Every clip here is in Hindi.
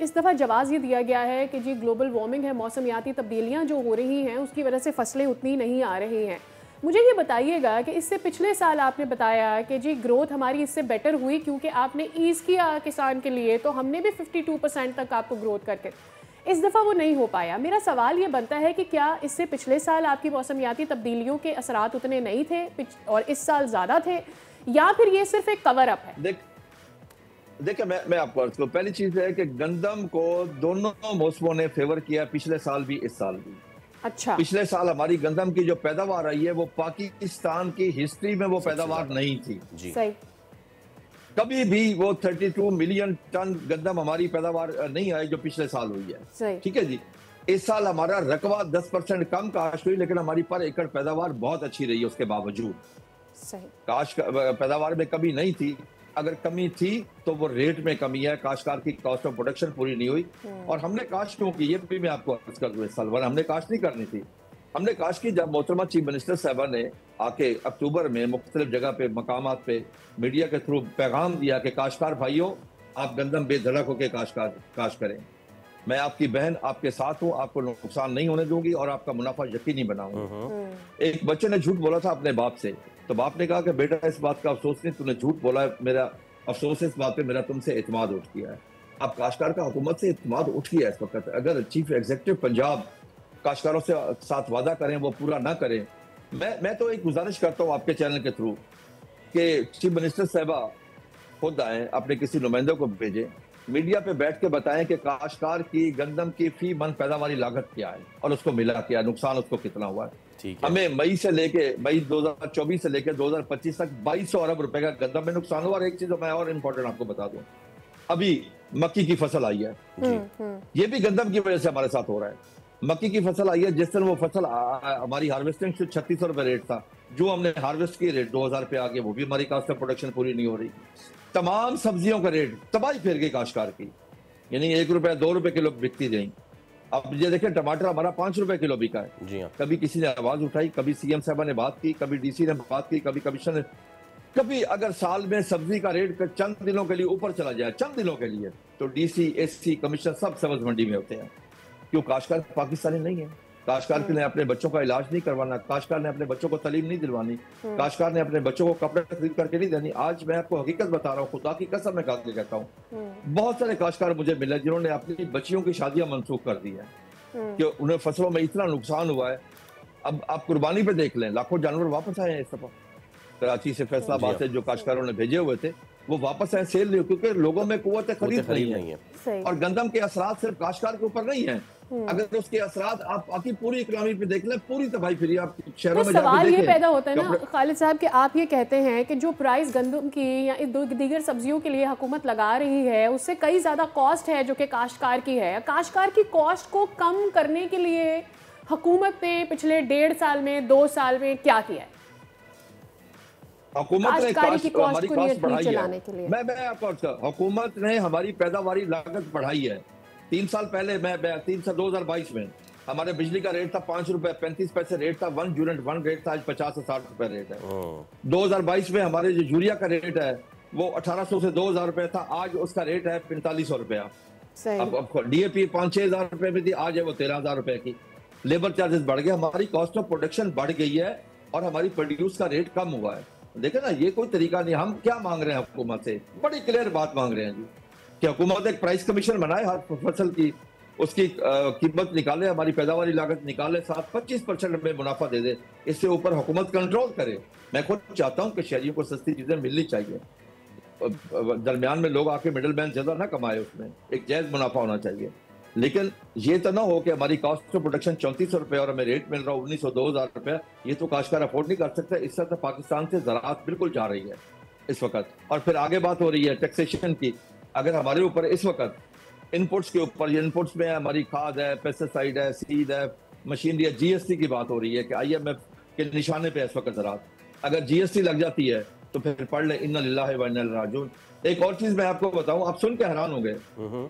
इस दफ़ा जवाब ये दिया गया है कि जी ग्लोबल वार्मिंग है, मौसमियाती तब्दीलियाँ जो हो रही हैं उसकी वजह से फसलें उतनी नहीं आ रही हैं। मुझे ये बताइएगा कि इससे पिछले साल आपने बताया कि जी ग्रोथ हमारी इससे बेटर हुई क्योंकि आपने ईज़ किया किसान के लिए, तो हमने भी 52% तक आपको ग्रोथ करके, इस दफ़ा वो नहीं हो पाया। मेरा सवाल ये बनता है कि क्या इससे पिछले साल आपकी मौसमियाती तब्दीलियों के असरात उतने नहीं थे और इस साल ज़्यादा थे, या फिर ये सिर्फ एक कवर अप है? देखिए मैं आपको अर्ज करूं, पहली चीज है कि गंदम को दोनों मौसमों ने फेवर किया, पिछले साल भी इस साल भी। अच्छा। पिछले साल हमारी गंदम की जो पैदावार आई है वो पाकिस्तान की हिस्ट्री में वो पैदावार नहीं थी जी। सही। कभी भी वो 32 मिलियन टन गंदम हमारी पैदावार नहीं आई जो पिछले साल हुई है। ठीक है जी। इस साल हमारा रकबा 10% कम काश्त हुई, लेकिन हमारी पर एकड़ पैदावार बहुत अच्छी रही है उसके बावजूद। सही। काश्त पैदावार में कमी नहीं थी, अगर कमी थी तो वो रेट में कमी है, काश्तकार की कॉस्ट ऑफ प्रोडक्शन पूरी नहीं हुई। और हमने काश्त क्यों की, ये भी मैं आपको अर्ज कर दूं, इस साल वरना हमने काश्त नहीं करनी थी। हमने काश्त की जब मोहतरमा चीफ मिनिस्टर साहबा ने आके अक्टूबर में मुख्तलिफ जगह पे मकामात पे मीडिया के थ्रू पैगाम दिया कि काश्तकार भाइयों आप गंदम बेधड़क होकर काश्त करें, मैं आपकी बहन आपके साथ हूँ, आपको नुकसान नहीं होने दूंगी और आपका मुनाफा यकीनी बनाऊंगा। एक बच्चे ने झूठ बोला था अपने बाप से, तो बाप ने कहा कि बेटा इस बात का अफसोस नहीं, तूने झूठ बोला, मेरा अफसोस है इस बात पे, मेरा तुमसे एतमाद उठ गया है। अब काश्तकार का हुकूमत से एतमाद उठ गया है इस वक्त। अगर चीफ एग्जीक्यूटिव पंजाब काश्तकारों से साथ वादा करें वो पूरा ना करें, मैं तो एक गुजारिश करता हूँ आपके चैनल के थ्रू कि चीफ मिनिस्टर साहबा खुद आए, अपने किसी नुमाइंदे को भेजें, मीडिया पे बैठ के बताएं कि काश्तकार की गंदम की फी मन पैदावारी लागत क्या है और उसको मिला क्या, नुकसान उसको कितना हुआ है। हमें मई 2024 से लेके 2025 तक 2200 अरब रुपए का गंदम में नुकसान हुआ। और एक चीज मैं और इम्पोर्टेंट आपको बता दूं, अभी मक्की की फसल आई है, ये भी गंदम की वजह से हमारे साथ हो रहा है। मक्की की फसल आई है, जिस दिन वो फसल हमारी हार्वेस्टिंग से 3600 रुपए रेट था, जो हमने हार्वेस्ट की रेट 2000 रुपए आ गया, वो भी हमारी कास्ट ऑफ प्रोडक्शन पूरी नहीं हो रही। तमाम सब्जियों का रेट तबाही फेर गई काश्तकार की, यानी 1 रुपया 2 रुपए किलो बिकती रही। अब ये देखिए टमाटर हमारा 5 रुपए किलो बिका है। जी हाँ। कभी किसी ने आवाज उठाई, कभी सीएम साहबा ने बात की, कभी डीसी ने बात की, कभी कमिश्नर ने, कभी अगर साल में सब्जी का रेट चंद दिनों के लिए ऊपर चला जाए, चंद दिनों के लिए, तो डीसी एससी कमिश्नर सब सब्ज मंडी में होते हैं। क्यों? काश्तकार पाकिस्तानी नहीं है, काश्तकार ने अपने बच्चों का इलाज नहीं करवाना, काश्तकार ने अपने बच्चों को तालीम नहीं दिलवानी, काश्तकार ने अपने बच्चों को कपड़े खरीद करके नहीं देनी। आज मैं आपको हकीकत बता रहा हूँ, खुदा की कसम मैं कहता हूँ, बहुत सारे काश्तकार मुझे मिले जिन्होंने अपनी बच्चियों की शादियां मनसूख कर दी है कि उन्हें फसलों में इतना नुकसान हुआ है। अब आप कुर्बानी पे देख लें, लाखों जानवर वापस आए हैं इस दफा। कराची से, फैसलाबाद से जो काश्तकारों ने भेजे हुए थे वो वापस आए, सेल नहीं, क्योंकि लोगों में कुव्वत खरीद नहीं है। और गंदम के असरात सिर्फ काश्तकार के ऊपर नहीं है, अगर उसके असरात आप बाकी पूरी इकोनॉमी पे देख लें, पूरी तबाही फिरी आप शहरों में सवाल ये पैदा होता है ना खालिद साहब कि आप ये कहते हैं कि जो प्राइस गंदम की या दीगर सब्जियों के लिए हुकूमत लगा रही है उससे कई ज़्यादा कॉस्ट है जो कि काश्तकार की है। काश्तकार की कॉस्ट को कम करने के लिए हुकूमत ने पिछले 1.5 साल में 2 साल में क्या किया है? हुकूमत ने हमारी कॉस्ट बढ़ाई है। मैं आपको, हुकूमत ने हमारी पैदावारी लागत बढ़ाई है। 3 साल पहले 2022 में हमारे बिजली का रेट था 5 रुपए 35 पैसे रेट था, 1 यूनिट 1 रेट था, आज 50 से 60 रुपए रेट है। 2022 में हमारे जो यूरिया का रेट है वो 1800 से 2000 रुपए था, आज उसका रेट है 4500 रुपया। अब डीएपी 5-6 हजार रुपए में थी, आज है वो 13,000 रुपए की। लेबर चार्जेस बढ़ गए, हमारी कॉस्ट ऑफ प्रोडक्शन बढ़ गई है और हमारी प्रोड्यूस का रेट कम हुआ है। देखे ना, ये कोई तरीका नहीं। हम क्या मांग रहे हैं हुकूमत से? बड़ी क्लियर बात मांग रहे हैं जी कि हुकूमत एक प्राइस कमीशन बनाए हर फसल की, उसकी कीमत निकाले, हमारी पैदावारी लागत निकाले, साथ 25% में मुनाफा दे दे। इससे ऊपर हुकूमत कंट्रोल करे। मैं खुद चाहता हूँ कि शहरियों को सस्ती चीजें मिलनी चाहिए, दरमियान में लोग आके मिडल मैन ज्यादा ना कमाए, उसमें एक जायज मुनाफा होना चाहिए। लेकिन ये तो ना हो कि हमारी कॉस्ट ऑफ प्रोडक्शन 3400 रुपए और हमें रेट मिल रहा है 1900-2000 रुपए। ये तो काश्तकार अफोर्ड नहीं कर सकता। इस तरह पाकिस्तान से ज़राअत बिल्कुल जा रही है इस वक्त। और फिर आगे बात हो रही है टैक्सेशन की। अगर हमारे ऊपर इस वक्त इनपुट्स के ऊपर, ये इनपुट्स में हमारी खाद है, पेस्टिसाइड है, सीड है, मशीनरी है, जीएसटी की बात हो रही है कि IMF के निशाने पे इस वक्त ज़राअत, अगर जीएसटी लग जाती है तो फिर पढ़ ले इन्ना लिल्लाहि व इन्ना इलैहि राजिऊन। एक और चीज मैं आपको बताऊं, आप सुन के हैरान होंगे,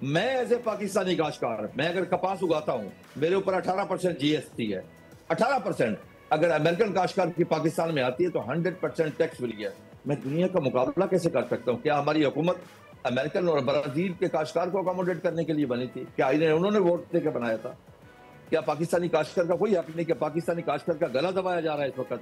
मैं एज ए पाकिस्तानी काश्तकार, मैं अगर कपास उगाता हूं मेरे ऊपर 18% जीएसटी है, 18%। अगर अमेरिकन काश्तकार की पाकिस्तान में आती है तो 100% टैक्स फ्री है। मैं दुनिया का मुकाबला कैसे कर सकता हूँ? क्या हमारी हुकूमत अमेरिकन और ब्राजील के काश्तकार को अकोमोडेट करने के लिए बनी थी। क्या उन्होंने वोट देकर बनाया था? क्या पाकिस्तानी काश्तकार का कोई हक नहीं कि पाकिस्तानी काश्तकार का गला दबाया जा रहा है इस वक्त?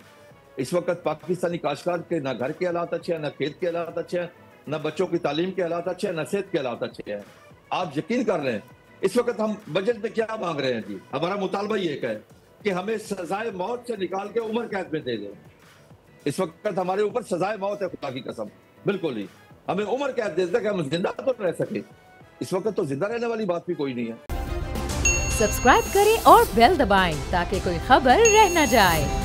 इस वक्त पाकिस्तानी काश्तकार के ना घर के हालात अच्छे हैं, ना खेत के हालात अच्छे हैं, ना बच्चों की तालीम के हालात अच्छे हैं, ना सेहत के हालात अच्छे हैं। आप यकीन कर रहे हैं इस वक्त हम बजट में क्या मांग रहे हैं जी? हमारा मुतालबा ये है कि हमें सजाए मौत से निकाल के उम्र कैद में दे दें। इस वक्त हमारे ऊपर सजाए मौत है, खुदा की कसम, बिल्कुल ही हमें उम्र कैद दे दें कि हम जिंदा तो रह सके। इस वक्त तो जिंदा रहने वाली बात भी कोई नहीं है। सब्सक्राइब करें और बेल दबाएं ताकि कोई खबर रह न जाए।